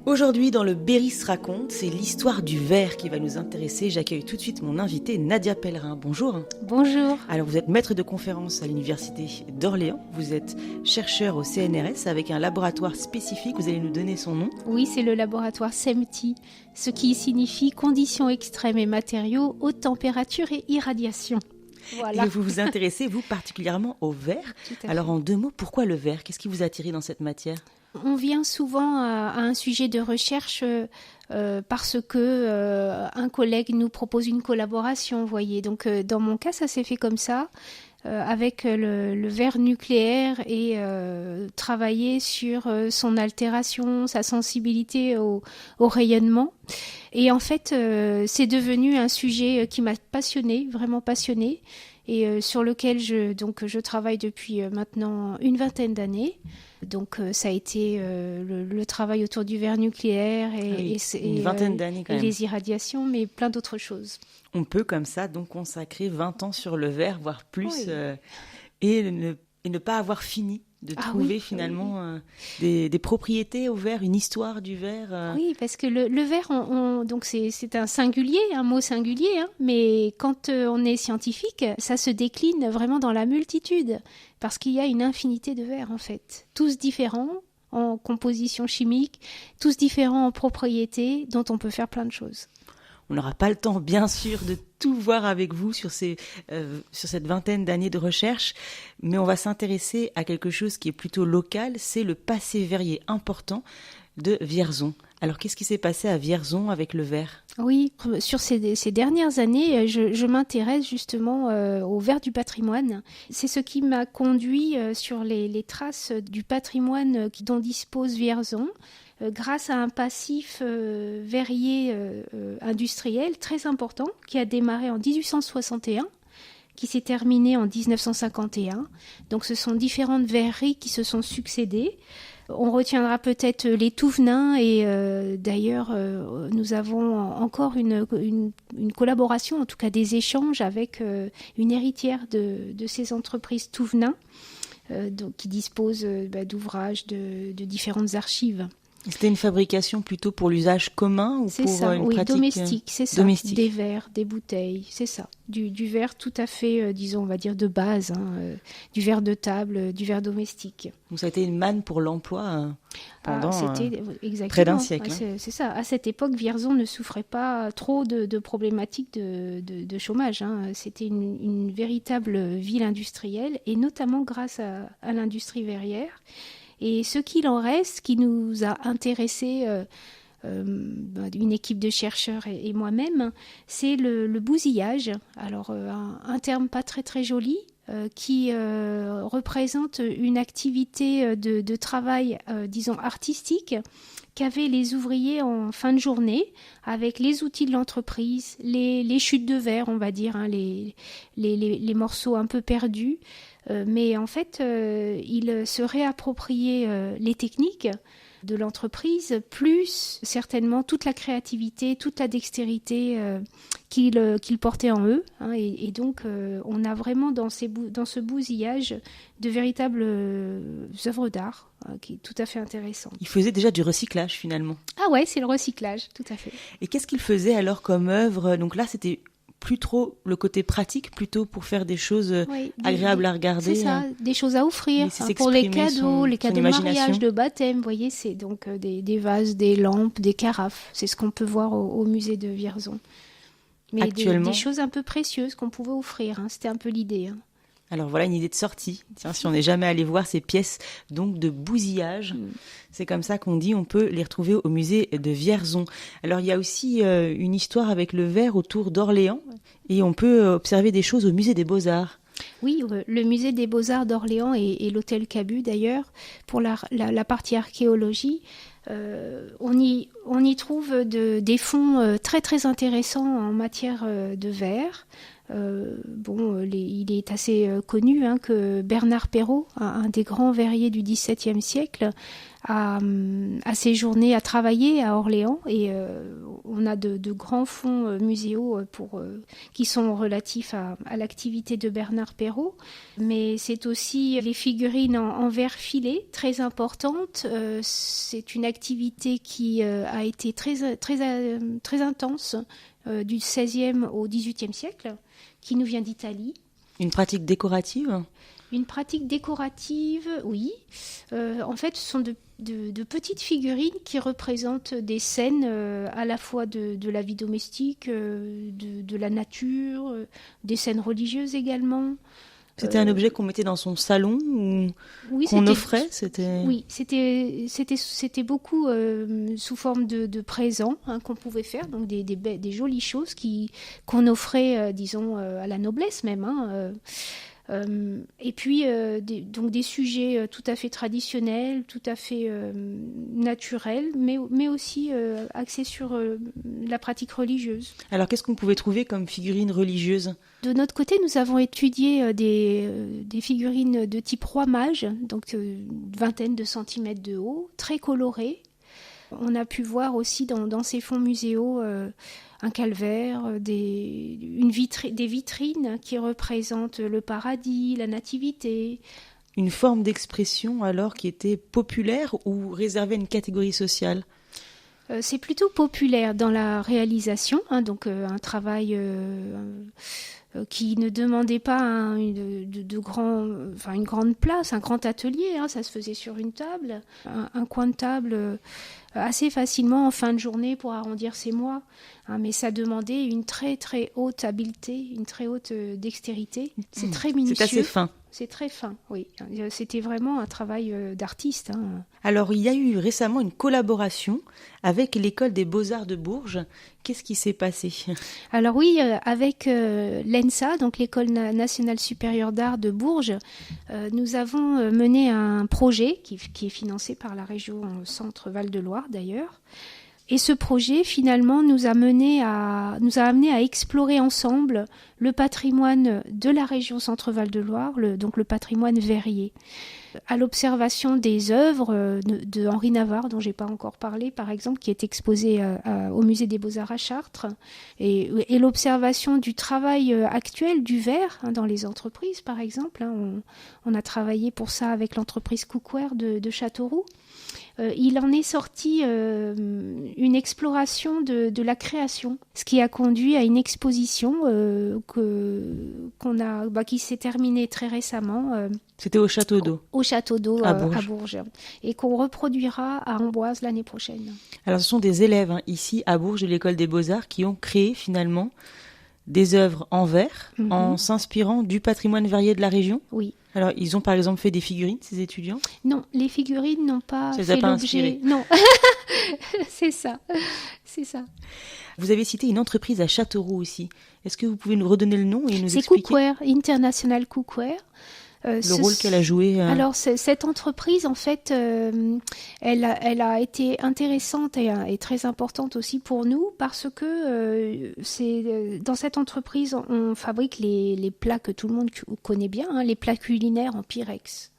Aujourd'hui, dans le Berry se raconte, c'est l'histoire du verre qui va nous intéresser. J'accueille tout de suite mon invité, Nadia Pellerin. Bonjour. Bonjour. Alors, vous êtes maître de conférence à l'Université d'Orléans. Vous êtes chercheur au CNRS avec un laboratoire spécifique. Vous allez nous donner son nom. Oui, c'est le laboratoire CEMTI, ce qui signifie conditions extrêmes et matériaux, haute température et irradiation. Voilà. Et vous vous intéressez, vous, particulièrement au verre. Alors, en 2 mots, pourquoi le verre ? Qu'est-ce qui vous a attiré dans cette matière ? On vient souvent à un sujet de recherche parce que un collègue nous propose une collaboration, vous voyez. Donc, dans mon cas, ça s'est fait comme ça, avec le verre nucléaire et travailler sur son altération, sa sensibilité au rayonnement. Et en fait, c'est devenu un sujet qui m'a passionnée, vraiment passionnée, et sur lequel je travaille depuis maintenant une vingtaine d'années. Donc ça a été le travail autour du verre nucléaire et une vingtaine d'années quand même. Et les irradiations, mais plein d'autres choses. On peut comme ça donc consacrer 20 ans sur le verre, voire plus, Oui. Et ne pas avoir fini de trouver finalement des propriétés au verre, une histoire du verre. Oui, parce que le verre, donc c'est un singulier, un mot singulier, hein, mais quand on est scientifique, ça se décline vraiment dans la multitude, parce qu'il y a une infinité de verres en fait, tous différents en composition chimique, tous différents en propriétés, dont on peut faire plein de choses. On n'aura pas le temps, bien sûr, de tout voir avec vous sur cette vingtaine d'années de recherche, mais on va s'intéresser à quelque chose qui est plutôt local, c'est le passé verrier important de Vierzon. Alors, qu'est-ce qui s'est passé à Vierzon avec le verre ? Oui, sur ces dernières années, je m'intéresse justement au verre du patrimoine. C'est ce qui m'a conduit sur les traces du patrimoine dont dispose Vierzon, grâce à un passif verrier industriel très important qui a démarré en 1861, qui s'est terminé en 1951. Donc ce sont différentes verreries qui se sont succédées. On retiendra peut-être les Touvenins et d'ailleurs nous avons encore une collaboration, en tout cas des échanges avec une héritière de ces entreprises Touvenins qui dispose d'ouvrages de différentes archives. C'était une fabrication plutôt pour l'usage commun ou c'est pour ça, une oui, pratique domestique, c'est ça. Domestique. Des verres, des bouteilles, c'est ça. Du verre tout à fait, disons, on va dire de base, du verre de table, du verre domestique. Donc ça a été une manne pour l'emploi pendant exactement, près d'un siècle. C'est ça. À cette époque, Vierzon ne souffrait pas trop de problématiques de chômage. C'était une véritable ville industrielle et notamment grâce à l'industrie verrière. Et ce qu'il en reste, qui nous a intéressés, une équipe de chercheurs et moi-même, c'est le bousillage. Alors, un terme pas très très joli, qui représente une activité de travail, disons, artistique, qu'avaient les ouvriers en fin de journée, avec les outils de l'entreprise, les chutes de verre, on va dire, les morceaux un peu perdus. Mais en fait, ils se réappropriaient les techniques de l'entreprise, plus certainement toute la créativité, toute la dextérité qu'ils portaient en eux. Et donc, on a vraiment dans ce bousillage de véritables œuvres d'art qui est tout à fait intéressant. Ils faisaient déjà du recyclage finalement. Ah ouais, c'est le recyclage, tout à fait. Et qu'est-ce qu'ils faisaient alors comme œuvre ? Donc là, c'était plus trop le côté pratique, plutôt pour faire des choses agréables à regarder. C'est ça, des choses à offrir pour les cadeaux de mariage, de baptême. Vous voyez, c'est donc des vases, des lampes, des carafes. C'est ce qu'on peut voir au musée de Vierzon. Mais des choses un peu précieuses qu'on pouvait offrir. C'était un peu l'idée. Alors voilà une idée de sortie. Tiens, si on n'est jamais allé voir ces pièces donc de bousillage, c'est comme ça qu'on dit, on peut les retrouver au musée de Vierzon. Alors il y a aussi une histoire avec le verre autour d'Orléans et on peut observer des choses au musée des Beaux-Arts. Oui, le musée des Beaux-Arts d'Orléans et l'hôtel Cabu d'ailleurs, pour la partie archéologie. On y trouve des fonds très très intéressants en matière de verre. Il est assez connu que Bernard Perrault, un des grands verriers du XVIIe siècle, a séjourné, a travaillé à Orléans, et on a de grands fonds muséaux qui sont relatifs à l'activité de Bernard Perrault. Mais c'est aussi les figurines en verre filé, très importantes. C'est une activité qui a été très intense du XVIe au XVIIIe siècle, qui nous vient d'Italie. Une pratique décorative ? Une pratique décorative, oui. En fait, ce sont de petites figurines qui représentent des scènes à la fois de la vie domestique, de la nature, des scènes religieuses également. C'était un objet qu'on mettait dans son salon ou oui, qu'on offrait Oui, c'était beaucoup sous forme de présents donc qu'on pouvait faire, donc des jolies choses qu'on offrait, disons, à la noblesse même. Et puis donc des sujets tout à fait traditionnels, tout à fait naturels, mais aussi axés sur la pratique religieuse. Alors qu'est-ce qu'on pouvait trouver comme figurines religieuses ? De notre côté, nous avons étudié des figurines de type roi mage, donc une vingtaine de centimètres de haut, très colorées. On a pu voir aussi dans ces fonds muséaux un calvaire, des vitrines qui représentent le paradis, la nativité. Une forme d'expression alors qui était populaire ou réservée à une catégorie sociale ? C'est plutôt populaire dans la réalisation, donc un travail qui ne demandait pas une grande place, un grand atelier. Ça se faisait sur une table, un coin de table assez facilement en fin de journée pour arrondir ses mois. Mais ça demandait une très très haute habileté, une très haute dextérité. C'est très minutieux. C'est assez fin. C'est très fin, oui. C'était vraiment un travail d'artiste. Alors, il y a eu récemment une collaboration avec l'École des Beaux-Arts de Bourges. Qu'est-ce qui s'est passé ? Alors oui, avec l'ENSA, donc l'École nationale supérieure d'art de Bourges, nous avons mené un projet qui est financé par la région Centre Val-de-Loire d'ailleurs. Et ce projet, finalement, nous a amené à explorer ensemble le patrimoine de la région Centre-Val de Loire, donc le patrimoine verrier. À l'observation des œuvres de Henri Navarre, dont je n'ai pas encore parlé, par exemple, qui est exposé au Musée des Beaux-Arts à Chartres, et l'observation du travail actuel du verre dans les entreprises, par exemple. On a travaillé pour ça avec l'entreprise Cookware de Châteauroux. Il en est sorti une exploration de la création, ce qui a conduit à une exposition qui s'est terminée très récemment. C'était au Château d'Eau. Au Château d'Eau à Bourges. Et qu'on reproduira à Amboise l'année prochaine. Alors ce sont des élèves ici à Bourges de l'École des Beaux-Arts qui ont créé finalement des œuvres en verre en s'inspirant du patrimoine verrier de la région. Oui. Alors, ils ont par exemple fait des figurines, ces étudiants ? Non, les figurines n'ont pas fait l'objet. Inspiré. Non, c'est ça. Vous avez cité une entreprise à Châteauroux aussi. Est-ce que vous pouvez nous redonner le nom et nous c'est expliquer ? Cookware, International Cookware. Le rôle qu'elle a joué. Alors cette entreprise, en fait, elle a été intéressante et très importante aussi pour nous parce que dans cette entreprise, on fabrique les plats que tout le monde connaît bien, les plats culinaires en Pyrex.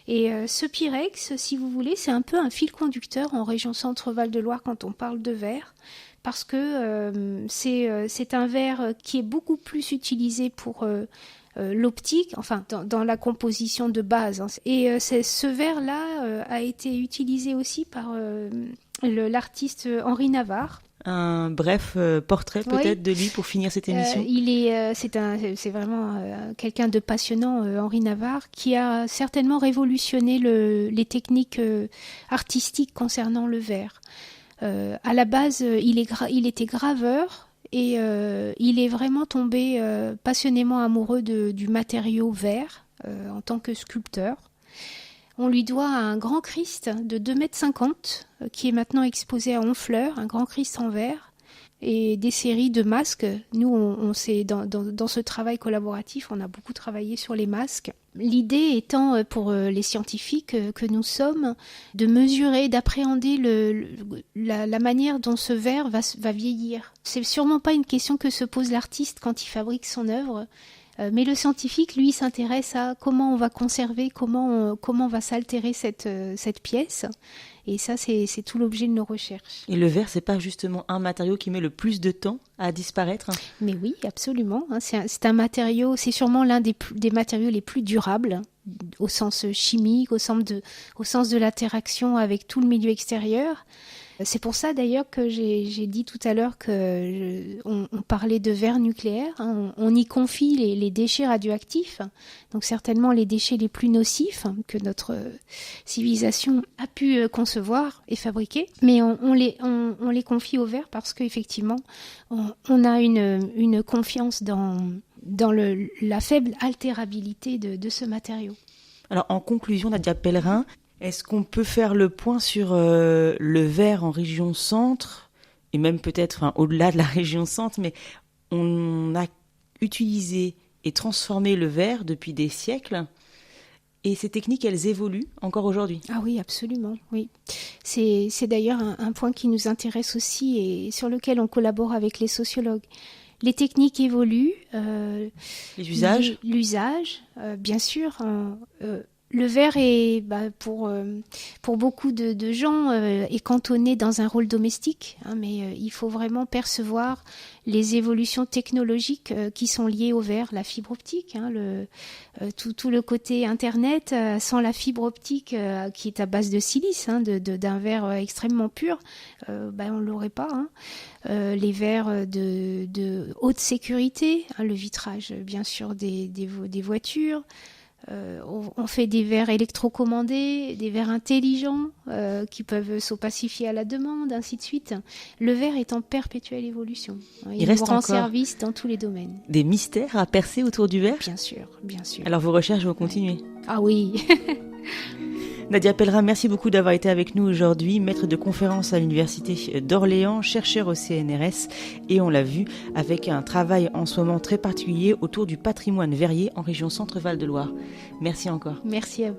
Et ce Pyrex, si vous voulez, c'est un peu un fil conducteur en région Centre-Val de Loire quand on parle de verre. Parce que c'est un verre qui est beaucoup plus utilisé pour l'optique, enfin dans la composition de base. Et ce verre-là a été utilisé aussi par l'artiste Henri Navarre. Un bref portrait peut-être de lui pour finir cette émission. C'est vraiment quelqu'un de passionnant, Henri Navarre, qui a certainement révolutionné les techniques artistiques concernant le verre. À la base, il était graveur et il est vraiment tombé passionnément amoureux du matériau verre en tant que sculpteur. On lui doit un grand Christ de 2,50 m qui est maintenant exposé à Honfleur, un grand Christ en verre. et des séries de masques. Nous, on s'est dans ce travail collaboratif, on a beaucoup travaillé sur les masques. L'idée étant pour les scientifiques que nous sommes de mesurer, d'appréhender la manière dont ce verre va vieillir. C'est sûrement pas une question que se pose l'artiste quand il fabrique son œuvre. Mais le scientifique, lui, s'intéresse à comment on va conserver, comment va s'altérer cette pièce. Et ça, c'est tout l'objet de nos recherches. Et le verre, c'est pas justement un matériau qui met le plus de temps à disparaître ? Mais oui, absolument. C'est un matériau, c'est sûrement l'un des matériaux les plus durables, au sens chimique, au sens de l'interaction avec tout le milieu extérieur. C'est pour ça d'ailleurs que j'ai dit tout à l'heure qu'on parlait de verre nucléaire. On y confie les déchets radioactifs, donc certainement les déchets les plus nocifs que notre civilisation a pu concevoir et fabriquer. Mais on les confie au verre parce qu'effectivement, on a une confiance dans la faible altérabilité de ce matériau. Alors en conclusion, Nadia Pellerin, est-ce qu'on peut faire le point sur le verre en région centre, et même peut-être au-delà de la région centre, mais on a utilisé et transformé le verre depuis des siècles, et ces techniques, elles évoluent encore aujourd'hui. Ah oui, absolument, oui. C'est d'ailleurs un point qui nous intéresse aussi et sur lequel on collabore avec les sociologues. Les techniques évoluent. Les usages L'usage, bien sûr. Le verre est, pour beaucoup de gens, est cantonné dans un rôle domestique, mais il faut vraiment percevoir les évolutions technologiques qui sont liées au verre, la fibre optique, tout le côté Internet, sans la fibre optique qui est à base de silice, d'un verre extrêmement pur, on ne l'aurait pas. Les verres de haute sécurité, le vitrage bien sûr des voitures. On fait des verres électrocommandés, des verres intelligents qui peuvent s'opacifier à la demande, ainsi de suite. Le verre est en perpétuelle évolution. Il nous rend service dans tous les domaines. Des mystères à percer autour du verre ? Bien sûr, bien sûr. Alors vos recherches vont continuer ? Ah oui. Nadia Pellerin, merci beaucoup d'avoir été avec nous aujourd'hui, maître de conférence à l'Université d'Orléans, chercheur au CNRS, et on l'a vu avec un travail en ce moment très particulier autour du patrimoine verrier en région Centre-Val de Loire. Merci encore. Merci à vous.